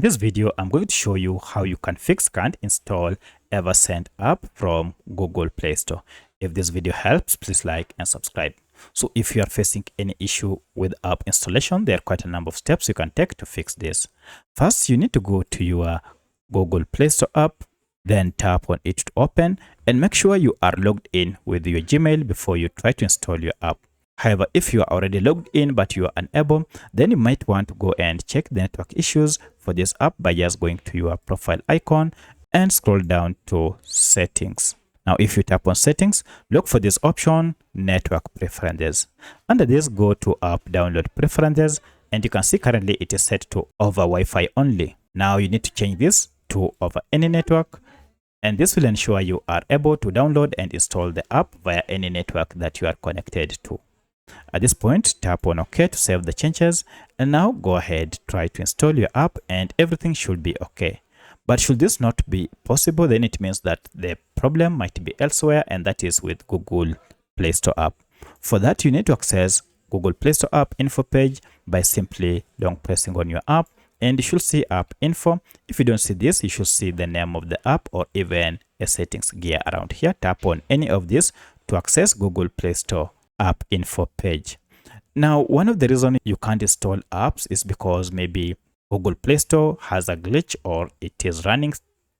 In this video, I'm going to show you how you can fix can't install Eversend app from Google Play Store. If this video helps, please like and subscribe. So if you are facing any issue with app installation, there are quite a number of steps you can take to fix this. First, you need to go to your Google Play Store app, then tap on it to open, and make sure you are logged in with your Gmail before you try to install your app. However, if you are already logged in but you are unable, then you might want to go and check the network issues for this app by just going to your profile icon and scroll down to settings. Now, if you tap on settings, look for this option, network preferences. Under this, go to app download preferences, and you can see currently it is set to over Wi-Fi only. Now you need to change this to over any network, and this will ensure you are able to download and install the app via any network that you are connected to. At this point, tap on OK to save the changes, and now go ahead, try to install your app, and everything should be okay. But should this not be possible, then it means that the problem might be elsewhere, and that is with Google Play Store app. For that, you need to access Google Play Store app info page by simply long pressing on your app, and you should see app info. If you don't see this, you should see the name of the app or even a settings gear around here. Tap on any of these to access Google Play Store app info page. Now, one of the reasons you can't install apps is because maybe Google Play Store has a glitch or it is running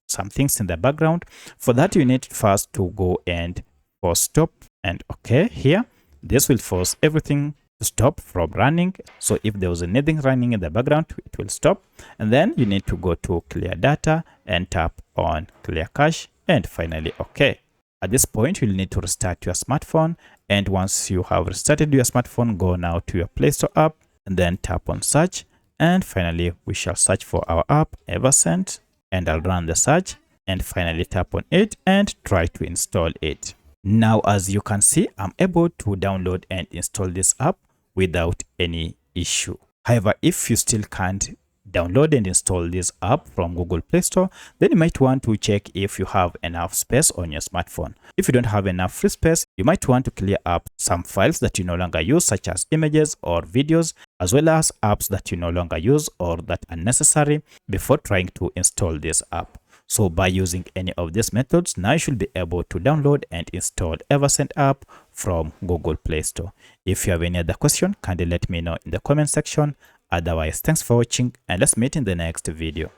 some things in the background. For that, you need first to go and force stop and OK here. This will force everything to stop from running. So if there was anything running in the background, it will stop. And then you need to go to clear data and tap on clear cache and finally OK. At this point, you'll need to restart your smartphone. And once you have restarted your smartphone, go now to your Play Store app and then tap on search. And finally, we shall search for our app, Eversend, and I'll run the search and finally tap on it and try to install it. Now, as you can see, I'm able to download and install this app without any issue. However, if you still can't download and install this app from Google Play Store, then you might want to check if you have enough space on your smartphone. If you don't have enough free space, you might want to clear up some files that you no longer use, such as images or videos, as well as apps that you no longer use or that are necessary before trying to install this app. So by using any of these methods, now you should be able to download and install Eversend app from Google Play Store. If you have any other question, kindly let me know in the comment section. Otherwise, thanks for watching and let's meet in the next video.